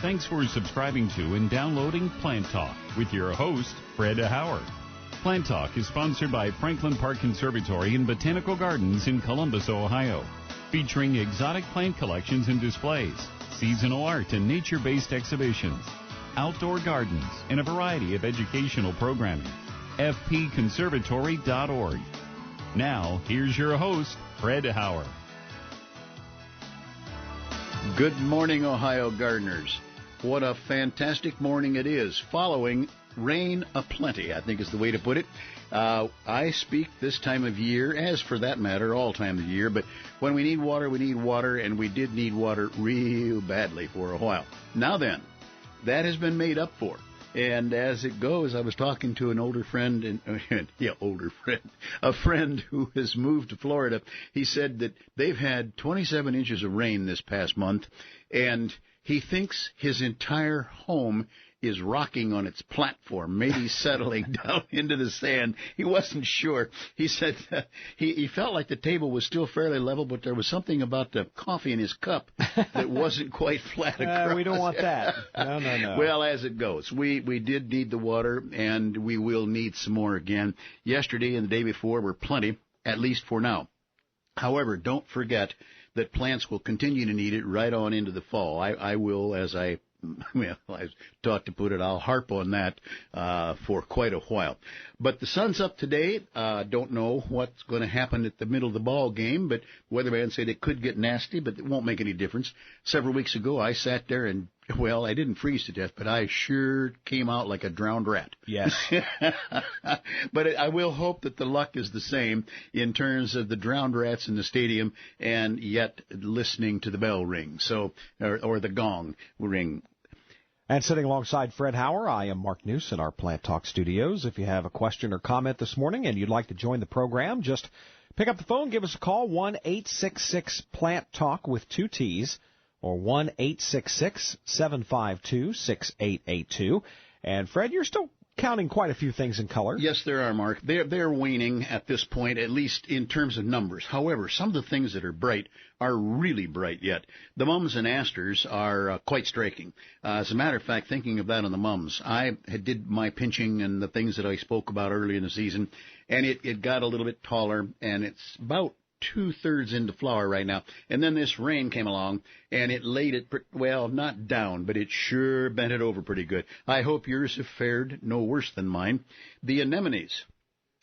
Thanks for subscribing to and downloading Plant Talk with your host, Fred Howard. Plant Talk is sponsored by Franklin Park Conservatory and Botanical Gardens in Columbus, Ohio, featuring exotic plant collections and displays, seasonal art and nature-based exhibitions, outdoor gardens, and a variety of educational programming. fpconservatory.org. Now, here's your host, Fred Howard. Good morning, Ohio gardeners. What a fantastic morning it is, following rain aplenty, I think is the way to put it. I speak this time of year, as for that matter, all time of year, but when we need water, and we did need water real badly for a while. Now then, that has been made up for. And as it goes, I was talking to an older friend, a friend who has moved to Florida. He said that they've had 27 inches of rain this past month, and he thinks his entire home is rocking on its platform, maybe settling down into the sand. He wasn't sure. He said he felt like the table was still fairly level, but there was something about the coffee in his cup that wasn't quite flat across. We don't want that. No. Well, as it goes, we did need the water, and we will need some more again. Yesterday and the day before were plenty, at least for now. However, don't forget that plants will continue to need it right on into the fall. I will, as I taught to put it, I'll harp on that for quite a while. But the sun's up today. Don't know what's going to happen at the middle of the ball game, but weatherman said it could get nasty, but it won't make any difference. Several weeks ago, I sat there and, well, I didn't freeze to death, but I sure came out like a drowned rat. Yes. But I will hope that the luck is the same in terms of the drowned rats in the stadium and yet listening to the bell ring, or the gong ring. And sitting alongside Fred Howard, I am Mark Neuse in our Plant Talk studios. If you have a question or comment this morning and you'd like to join the program, just pick up the phone, give us a call, 1-866-PLANT-TALK with 2 T's, or 1-866-752-6882. And, Fred, you're still counting quite a few things in color. Yes, there are, Mark. They're waning at this point, at least in terms of numbers. However, some of the things that are bright are really bright yet. The mums and asters are quite striking. As a matter of fact, thinking of that on the mums, I did my pinching and the things that I spoke about early in the season, and it got a little bit taller, and it's about 2/3 into flower right now. And then this rain came along, and it laid it, well, not down, but it sure bent it over pretty good. I hope yours have fared no worse than mine. The anemones,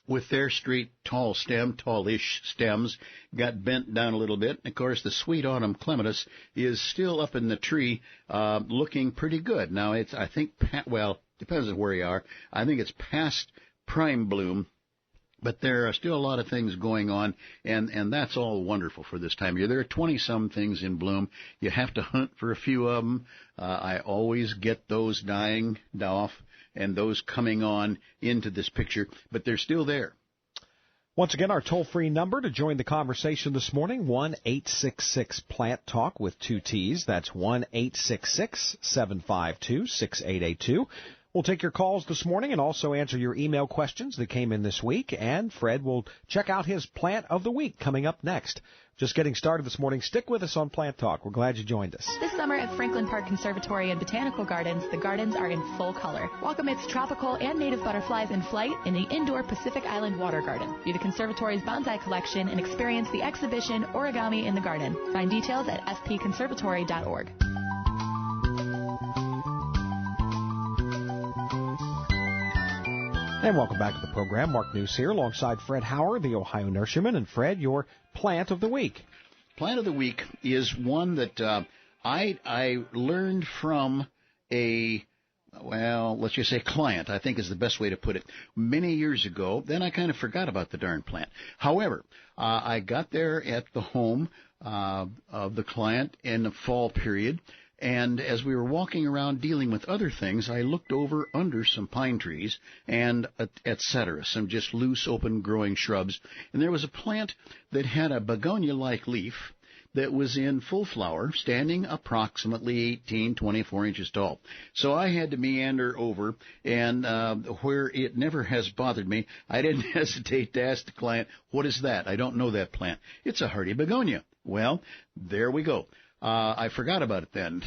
with their straight, tallish stems, got bent down a little bit. And, of course, the sweet autumn clematis is still up in the tree, looking pretty good. Now, it's, I think, depends on where you are. I think it's past prime bloom. But there are still a lot of things going on, and that's all wonderful for this time of year. There are 20-some things in bloom. You have to hunt for a few of them. I always get those dying off and those coming on into this picture, but they're still there. Once again, our toll-free number to join the conversation this morning, 1-866-PLANT-TALK with 2 T's. That's 1-866-752-6882. We'll take your calls this morning and also answer your email questions that came in this week. And Fred will check out his Plant of the Week coming up next. Just getting started this morning. Stick with us on Plant Talk. We're glad you joined us. This summer at Franklin Park Conservatory and Botanical Gardens, the gardens are in full color. Welcome its tropical and native butterflies in flight in the indoor Pacific Island Water Garden. View the conservatory's bonsai collection and experience the exhibition Origami in the Garden. Find details at fpconservatory.org. And welcome back to the program. Mark Neuse here alongside Fred Howard, the Ohio nurseryman. And Fred, your Plant of the Week. Plant of the Week is one that I learned from let's just say client, I think is the best way to put it, many years ago. Then I kind of forgot about the darn plant. However, I got there at the home of the client in the fall period, and as we were walking around dealing with other things, I looked over under some pine trees and et cetera, some just loose, open-growing shrubs, and there was a plant that had a begonia-like leaf that was in full flower, standing approximately 24 inches tall. So I had to meander over, and where it never has bothered me, I didn't hesitate to ask the client, what is that? I don't know that plant. It's a hardy begonia. Well, there we go. I forgot about it then.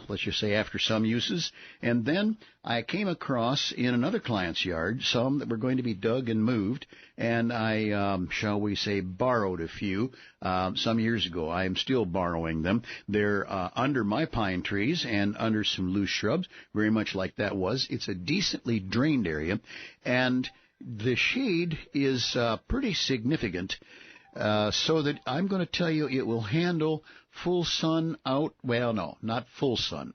Let's just say after some uses. And then I came across in another client's yard some that were going to be dug and moved, and I, shall we say, borrowed a few some years ago. I am still borrowing them. They're under my pine trees and under some loose shrubs, very much like that was. It's a decently drained area, and the shade is pretty significant. So that I'm going to tell you it will handle full sun out, well, no, not full sun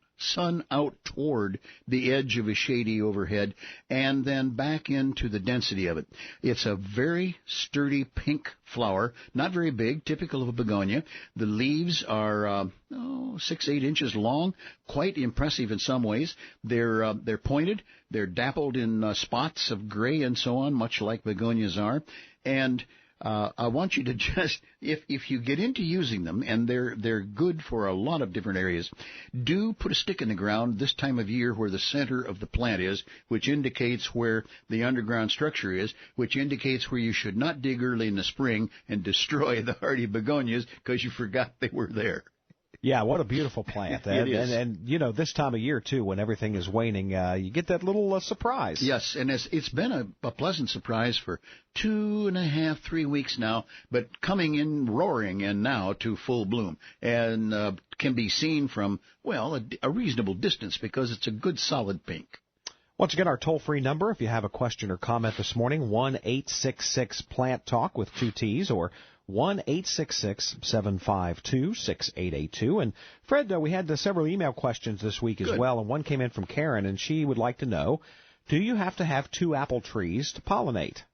out toward the edge of a shady overhead and then back into the density of it. It's a very sturdy pink flower, not very big, typical of a begonia. The leaves are 6-8 inches long, quite impressive in some ways. They're pointed, they're dappled in spots of gray and so on, much like begonias are, and I want you to just, if you get into using them, and they're good for a lot of different areas, do put a stick in the ground this time of year where the center of the plant is, which indicates where the underground structure is, which indicates where you should not dig early in the spring and destroy the hardy begonias because you forgot they were there. Yeah, what a beautiful plant. It is. And, you know, this time of year, too, when everything is waning, you get that little surprise. Yes, and it's been a pleasant surprise for 2.5, 3 weeks now, but coming in roaring and now to full bloom, and can be seen from, well, a reasonable distance because it's a good solid pink. Once again, our toll-free number, if you have a question or comment this morning, 1-866-PLANT-TALK with 2 T's, or 1-866-752-6882. And Fred, we had several email questions this week as well, and one came in from Karen, and she would like to know, do you have to have 2 apple trees to pollinate?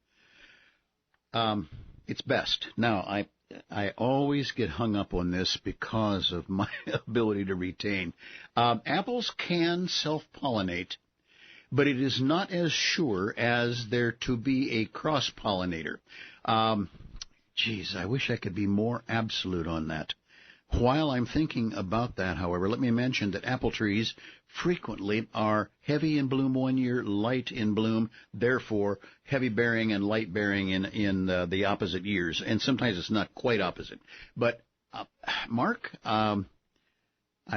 It's best. Now, I always get hung up on this because of my ability to retain. Apples can self-pollinate, but it is not as sure as there to be a cross-pollinator. I wish I could be more absolute on that. While I'm thinking about that, however, let me mention that apple trees frequently are heavy in bloom one year, light in bloom, therefore heavy bearing and light bearing in the opposite years. And sometimes it's not quite opposite. But, Mark, I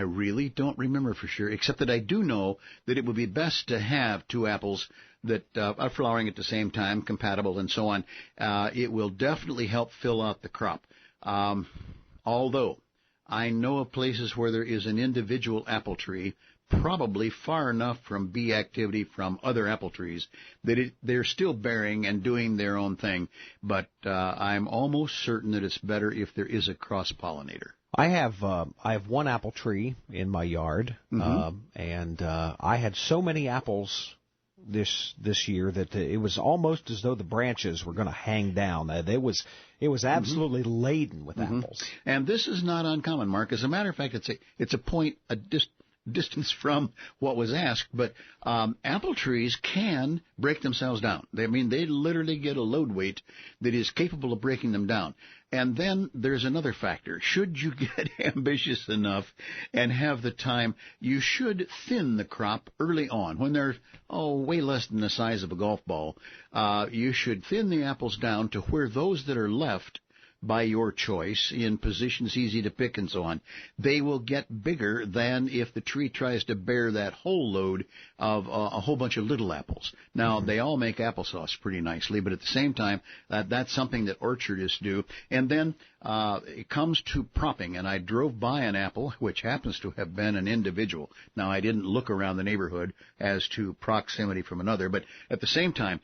really don't remember for sure, except that I do know that it would be best to have 2 apples that are flowering at the same time, compatible and so on. It will definitely help fill out the crop. Although I know of places where there is an individual apple tree, probably far enough from bee activity from other apple trees, that they're still bearing and doing their own thing. But I'm almost certain that it's better if there is a cross-pollinator. I have 1 apple tree in my yard, and I had so many apples this year that it was almost as though the branches were going to hang down. It was absolutely laden with apples. And this is not uncommon, Mark. As a matter of fact, it's a point distance from what was asked, but apple trees can break themselves down. They literally get a load weight that is capable of breaking them down. And then there's another factor. Should you get ambitious enough and have the time, you should thin the crop early on. When they're, way less than the size of a golf ball, you should thin the apples down to where those that are left by your choice in positions easy to pick and so on, they will get bigger than if the tree tries to bear that whole load of a whole bunch of little apples. Now, they all make applesauce pretty nicely, but at the same time, that's something that orchardists do. And then it comes to propping, and I drove by an apple, which happens to have been an individual. Now, I didn't look around the neighborhood as to proximity from another, but at the same time,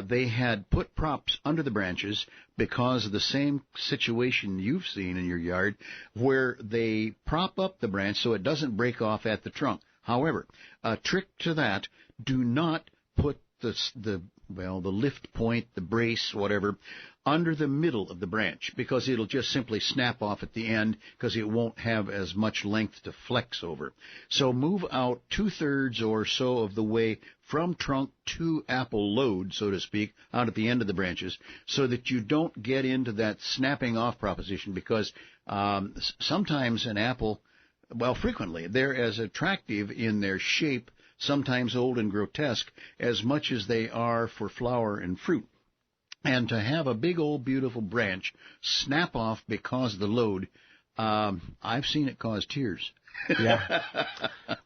they had put props under the branches because of the same situation you've seen in your yard, where they prop up the branch so it doesn't break off at the trunk. However, a trick to that, do not put the lift point, the brace, whatever, under the middle of the branch, because it'll just simply snap off at the end because it won't have as much length to flex over. So move out 2/3 or so of the way from trunk to apple load, so to speak, out at the end of the branches, so that you don't get into that snapping off proposition, because sometimes an apple, frequently, they're as attractive in their shape, sometimes old and grotesque, as much as they are for flower and fruit. And to have a big old beautiful branch snap off because of the load, I've seen it cause tears. Yeah.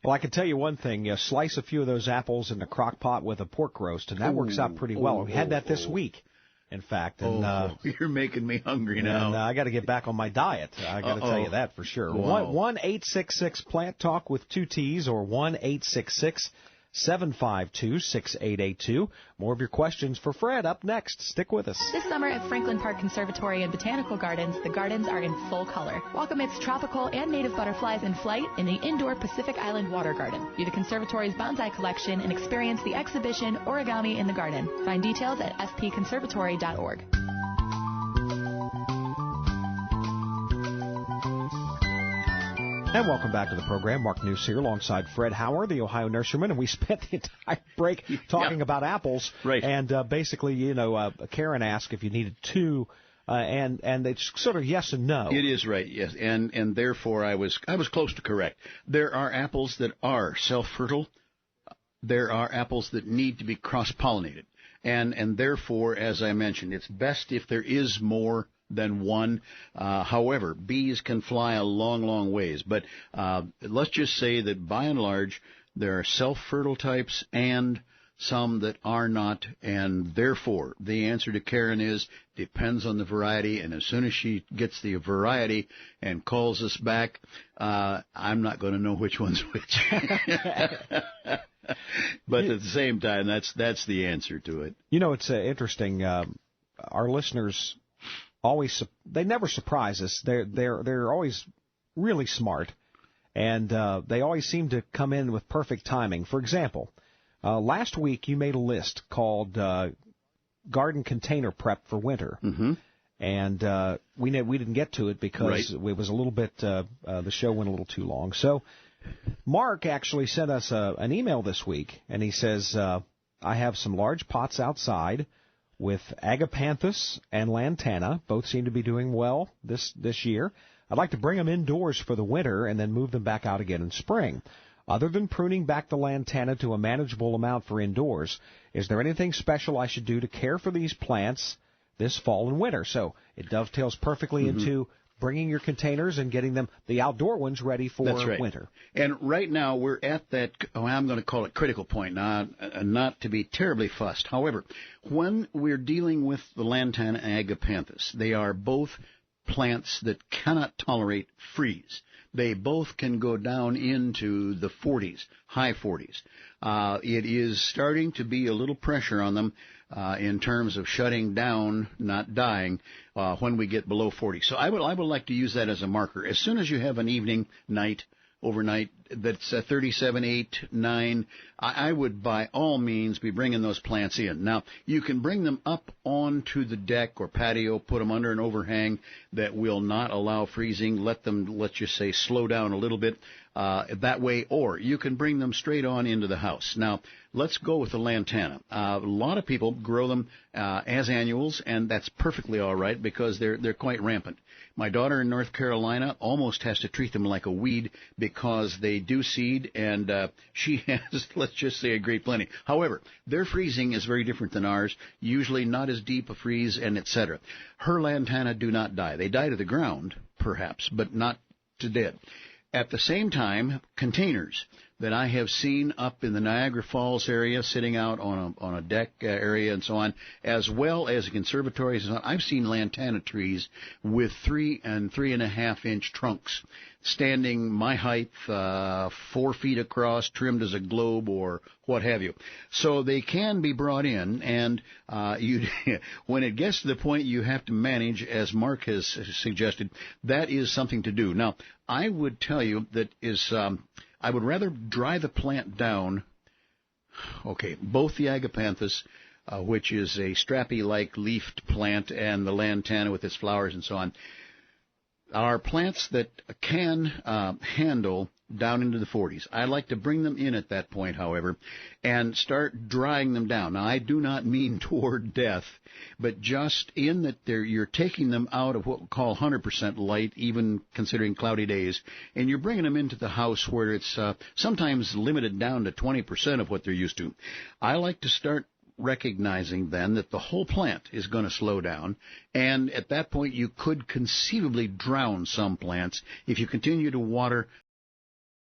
Well, I can tell you one thing. You slice a few of those apples in the crock pot with a pork roast, and that works out pretty well. We had that this week, in fact. And, you're making me hungry now. And I got to get back on my diet. I got to tell you that for sure. Wow. 1-866-PLANT-TALK with 2 T's or 1-866-752-6882. More of your questions for Fred up next. Stick with us. This summer at Franklin Park Conservatory and Botanical Gardens, the gardens are in full color. Walk amidst tropical and native butterflies in flight in the indoor Pacific Island Water Garden. View the conservatory's bonsai collection and experience the exhibition Origami in the Garden. Find details at fpconservatory.org. And welcome back to the program. Mark News here alongside Fred Hauer, the Ohio nurseryman, and we spent the entire break talking about apples. Right. And basically, Karen asked if you needed 2, and it's sort of yes and no. It is right, yes, and therefore I was close to correct. There are apples that are self-fertile. There are apples that need to be cross-pollinated, and therefore, as I mentioned, it's best if there is more than one. However, bees can fly a long, long ways. But let's just say that by and large, there are self-fertile types and some that are not. And therefore, the answer to Karen is depends on the variety. And as soon as she gets the variety and calls us back, I'm not going to know which one's which. But at the same time, that's the answer to it. It's interesting. Our listeners they never surprise us. They're always really smart, and they always seem to come in with perfect timing. For example, last week you made a list called garden container prep for winter, and we didn't get to it because it was a little bit the show went a little too long. So Mark actually sent us an email this week, and he says I have some large pots outside with agapanthus and lantana. Both seem to be doing well this year. I'd like to bring them indoors for the winter and then move them back out again in spring. Other than pruning back the lantana to a manageable amount for indoors, is there anything special I should do to care for these plants this fall and winter? So it dovetails perfectly into bringing your containers and getting them, the outdoor ones, ready for winter. And right now we're at that, I'm going to call it critical point, not to be terribly fussed. However, when we're dealing with the lantana and agapanthus, they are both plants that cannot tolerate freeze. They both can go down into the 40s, high 40s. It is starting to be a little pressure on them in terms of shutting down, not dying, when we get below 40. So I would like to use that as a marker. As soon as you have an evening, night, overnight, that's 37, 8, 9, I would by all means be bringing those plants in. Now, you can bring them up onto the deck or patio, put them under an overhang that will not allow freezing, let them, let's just say, slow down a little bit that way, or you can bring them straight on into the house. Now, let's go with the lantana. A lot of people grow them as annuals, and that's perfectly all right because they're quite rampant. My daughter in North Carolina almost has to treat them like a weed because they do seed, and she has, let's just say, a great plenty. However, their freezing is very different than ours, usually not as deep a freeze, and etc. Her lantana do not die. They die to the ground, perhaps, but not to dead. At the same time, containers that I have seen up in the Niagara Falls area, sitting out on a deck area and so on, as well as conservatories and so on, I've seen lantana trees with 3 and 3.5 inch trunks, standing my height, 4 feet across, trimmed as a globe or what have you. So they can be brought in, and when it gets to the point you have to manage, as Mark has suggested, that is something to do. Now, I would tell you that I would rather dry the plant down. Okay, both the agapanthus, which is a strappy-like leafed plant, and the lantana with its flowers and so on, are plants that can handle down into the 40s. I like to bring them in at that point, however, and start drying them down. Now, I do not mean toward death, but just in that you're taking them out of what we call 100% light, even considering cloudy days, and you're bringing them into the house where it's sometimes limited down to 20% of what they're used to. I like to start recognizing then that the whole plant is going to slow down, and at that point you could conceivably drown some plants if you continue to water